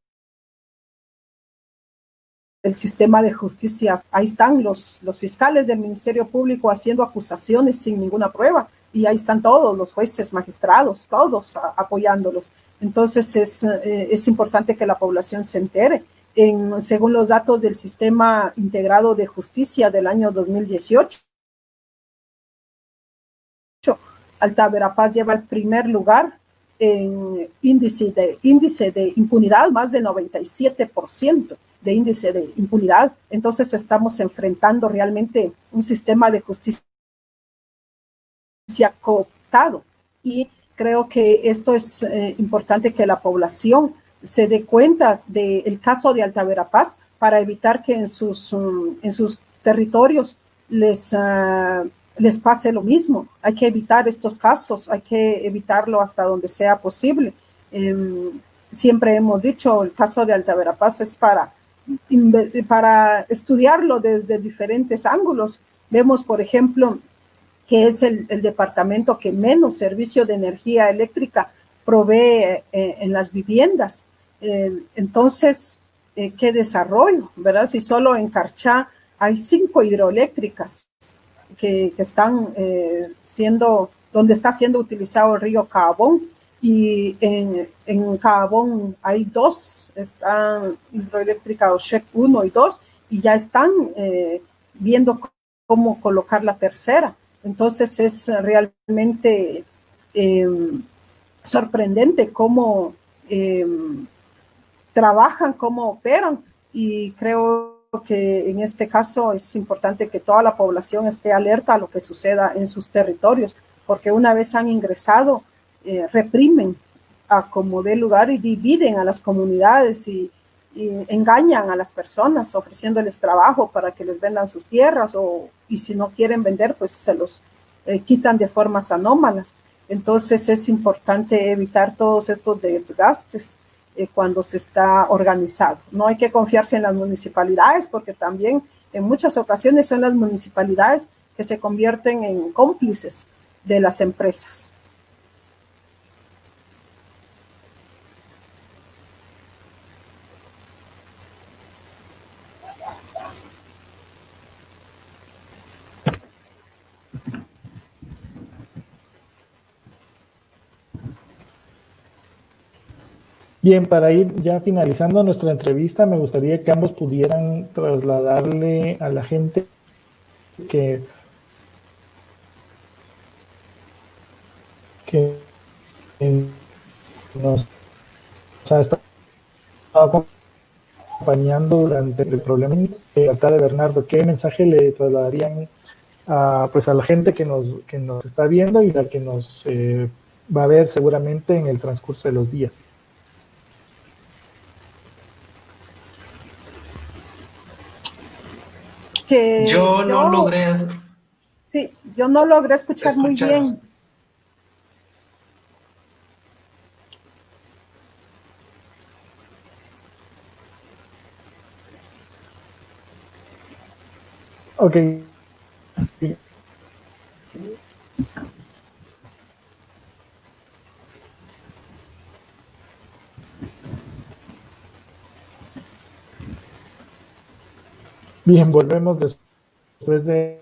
[SPEAKER 2] sistema de justicia. Ahí están los fiscales del Ministerio Público haciendo acusaciones sin ninguna prueba, y ahí están todos los jueces, magistrados, todos apoyándolos. Entonces es importante que la población se entere. Según los datos del Sistema Integrado de Justicia del año 2018, Alta Verapaz lleva el primer lugar en índice de impunidad, más del 97% de índice de impunidad. Entonces estamos enfrentando realmente un sistema de justicia cooptado, y creo que esto es importante, que la población se dé cuenta del caso de Alta Verapaz para evitar que en sus territorios les pase lo mismo. Hay que evitar estos casos, hay que evitarlo hasta donde sea posible. Siempre hemos dicho, el caso de Alta Verapaz es para estudiarlo desde diferentes ángulos. Vemos, por ejemplo, que es el departamento que menos servicio de energía eléctrica provee en las viviendas. Entonces, ¿qué desarrollo, verdad? Si solo en Carchá hay 5 hidroeléctricas que están donde está siendo utilizado el río Caabón, y en Caabón hay 2, están hidroeléctrica Oshek 1 y 2, y ya están viendo cómo colocar la tercera. Entonces es realmente sorprendente cómo trabajan, cómo operan, y creo que en este caso es importante que toda la población esté alerta a lo que suceda en sus territorios, porque una vez han ingresado, reprimen a como dé lugar y dividen a las comunidades y engañan a las personas ofreciéndoles trabajo para que les vendan sus tierras, y si no quieren vender, pues se los quitan de formas anómalas. Entonces es importante evitar todos estos desgastes cuando se está organizado. No hay que confiarse en las municipalidades, porque también en muchas ocasiones son las municipalidades que se convierten en cómplices de las empresas.
[SPEAKER 1] Bien, para ir ya finalizando nuestra entrevista, me gustaría que ambos pudieran trasladarle a la gente que nos ha estado acompañando durante el problema de Alta de Bernardo. ¿Qué mensaje le trasladarían a la gente que nos está viendo y la que nos va a ver seguramente en el transcurso de los días?
[SPEAKER 3] Yo no logré
[SPEAKER 2] escuchar muy bien.
[SPEAKER 1] Ok. Bien, volvemos después de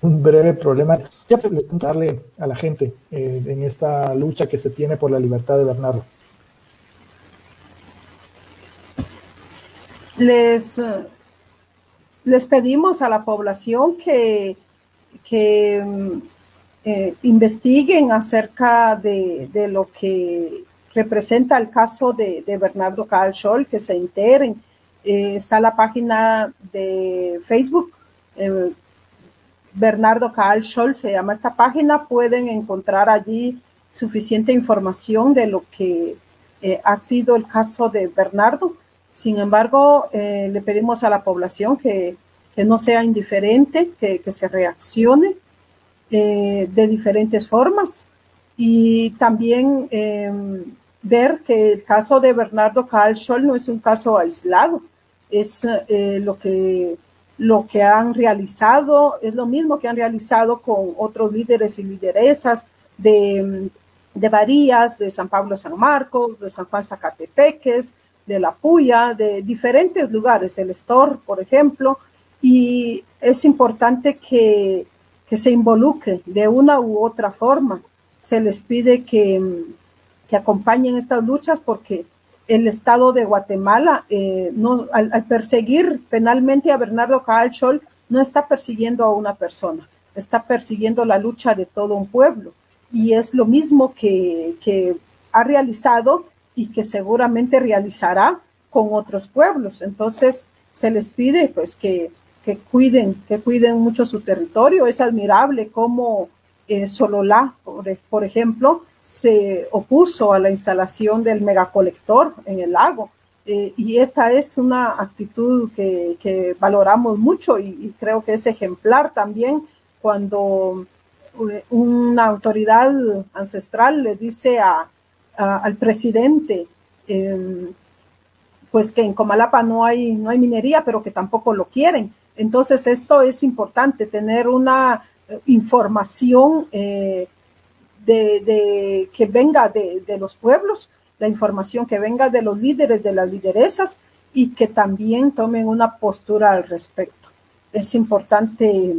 [SPEAKER 1] un breve problema. Ya les contarle a la gente en esta lucha que se tiene por la libertad de Bernardo.
[SPEAKER 2] Les pedimos a la población que investiguen acerca de lo que representa el caso de Bernardo Kaal Scholl, que se enteren. Está la página de Facebook, Bernardo Kaal Scholl se llama esta página. Pueden encontrar allí suficiente información de lo que ha sido el caso de Bernardo. Sin embargo, le pedimos a la población que no sea indiferente, que se reaccione de diferentes formas, y también ver que el caso de Bernardo Kaal Scholl no es un caso aislado, es lo que han realizado, es lo mismo que han realizado con otros líderes y lideresas de Varías, de San Pablo San Marcos, de San Juan Zacatepeques, de La Puya, de diferentes lugares, el Estor, por ejemplo, y es importante que se involucren de una u otra forma. Se les pide que acompañen estas luchas, porque el Estado de Guatemala, al perseguir penalmente a Bernardo Kaal Scholl, no está persiguiendo a una persona, está persiguiendo la lucha de todo un pueblo. Y es lo mismo que ha realizado y que seguramente realizará con otros pueblos. Entonces, se les pide pues que cuiden mucho su territorio. Es admirable cómo Sololá, por ejemplo, se opuso a la instalación del megacolector en el lago. Y esta es una actitud que valoramos mucho y creo que es ejemplar también cuando una autoridad ancestral le dice al presidente pues que en Comalapa no hay minería, pero que tampoco lo quieren. Entonces, esto es importante, tener una información que venga de los pueblos, la información que venga de los líderes, de las lideresas, y que también tomen una postura al respecto. Es importante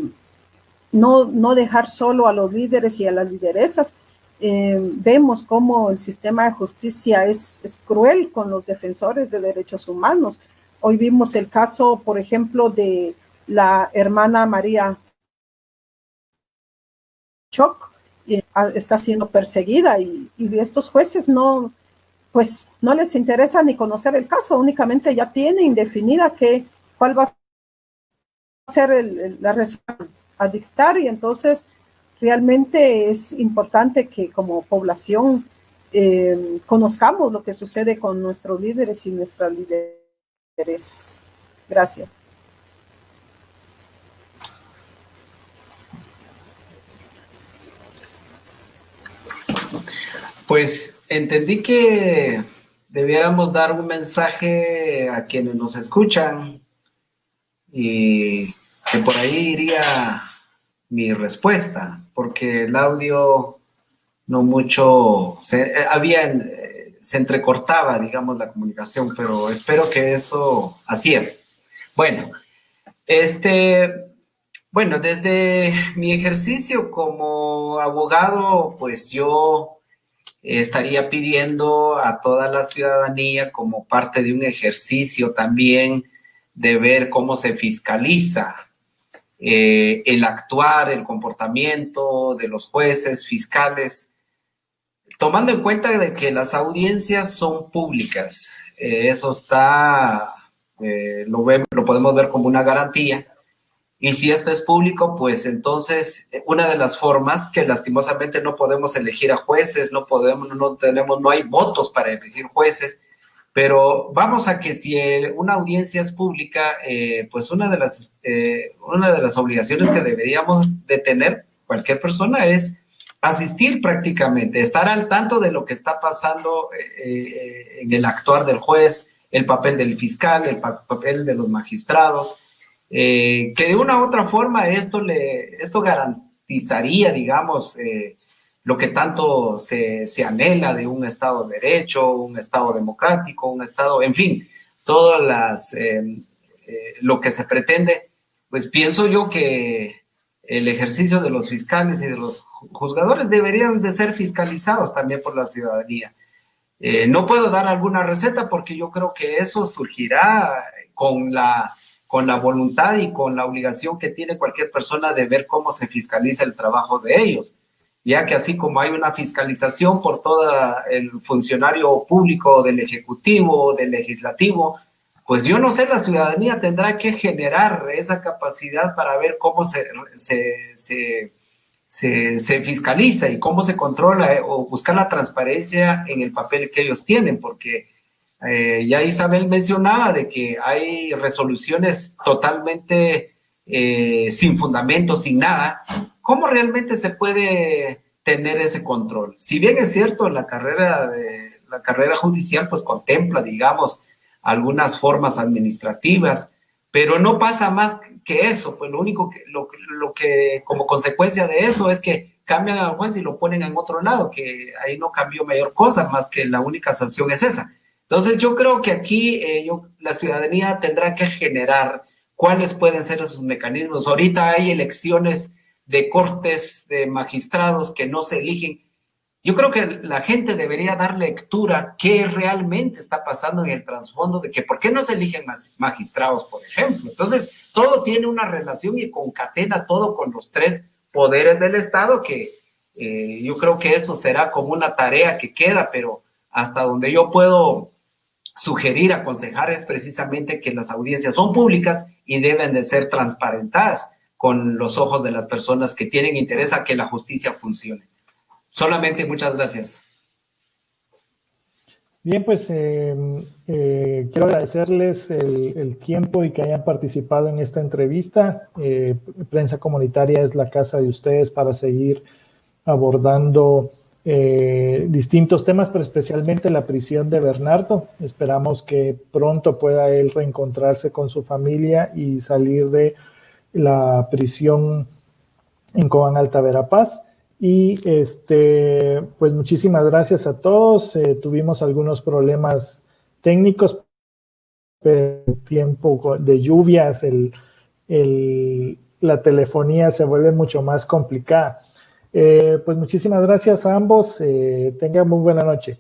[SPEAKER 2] no dejar solo a los líderes y a las lideresas. Vemos cómo el sistema de justicia es cruel con los defensores de derechos humanos. Hoy vimos el caso, por ejemplo, de la hermana María Choc, está siendo perseguida y estos jueces no les interesa ni conocer el caso, únicamente ya tienen definida cuál va a ser la resolución a dictar, y entonces realmente es importante que como población conozcamos lo que sucede con nuestros líderes y nuestras lideresas. Gracias.
[SPEAKER 3] Pues entendí que debiéramos dar un mensaje a quienes nos escuchan y que por ahí iría mi respuesta, porque el audio no mucho, se entrecortaba, digamos, la comunicación, pero espero que eso, así es. Bueno, bueno, desde mi ejercicio como abogado, pues yo estaría pidiendo a toda la ciudadanía como parte de un ejercicio también de ver cómo se fiscaliza el actuar, el comportamiento de los jueces, fiscales, tomando en cuenta de que las audiencias son públicas. Eso está, lo podemos ver como una garantía. Y si esto es público, pues entonces una de las formas que lastimosamente no podemos elegir a jueces, no hay votos para elegir jueces, pero vamos a que si una audiencia es pública, pues una de las obligaciones que deberíamos de tener cualquier persona es asistir prácticamente, estar al tanto de lo que está pasando en el actuar del juez, el papel del fiscal, el papel de los magistrados, que de una u otra forma esto garantizaría, digamos, lo que tanto se anhela de un Estado de Derecho, un Estado democrático, un Estado, en fin, todas lo que se pretende. Pues pienso yo que el ejercicio de los fiscales y de los juzgadores deberían de ser fiscalizados también por la ciudadanía. No puedo dar alguna receta porque yo creo que eso surgirá con la voluntad y con la obligación que tiene cualquier persona de ver cómo se fiscaliza el trabajo de ellos, ya que así como hay una fiscalización por todo el funcionario público del Ejecutivo, del Legislativo, pues yo no sé, la ciudadanía tendrá que generar esa capacidad para ver cómo se fiscaliza y cómo se controla o buscar la transparencia en el papel que ellos tienen, porque ya Isabel mencionaba de que hay resoluciones totalmente sin fundamento, sin nada. ¿Cómo realmente se puede tener ese control? Si bien es cierto, la carrera judicial pues contempla, digamos, algunas formas administrativas, pero no pasa más que eso. Pues lo único lo que como consecuencia de eso es que cambian al juez y lo ponen en otro lado, que ahí no cambió mayor cosa, más que la única sanción es esa. Entonces yo creo que aquí la ciudadanía tendrá que generar cuáles pueden ser esos mecanismos. Ahorita hay elecciones de cortes de magistrados que no se eligen. Yo creo que la gente debería dar lectura a qué realmente está pasando en el trasfondo de que por qué no se eligen magistrados, por ejemplo. Entonces, todo tiene una relación y concatena todo con los tres poderes del Estado, que yo creo que eso será como una tarea que queda, pero hasta donde yo puedo sugerir, aconsejar, es precisamente que las audiencias son públicas y deben de ser transparentadas con los ojos de las personas que tienen interés a que la justicia funcione. Solamente muchas gracias.
[SPEAKER 1] Bien, pues quiero agradecerles el tiempo y que hayan participado en esta entrevista. Prensa Comunitaria es la casa de ustedes para seguir abordando distintos temas, pero especialmente la prisión de Bernardo. Esperamos que pronto pueda él reencontrarse con su familia y salir de la prisión en Cobán Alta Verapaz. Y pues muchísimas gracias a todos. Tuvimos algunos problemas técnicos, pero el tiempo de lluvias, la telefonía se vuelve mucho más complicada. Pues muchísimas gracias a ambos. Tengan muy buena noche.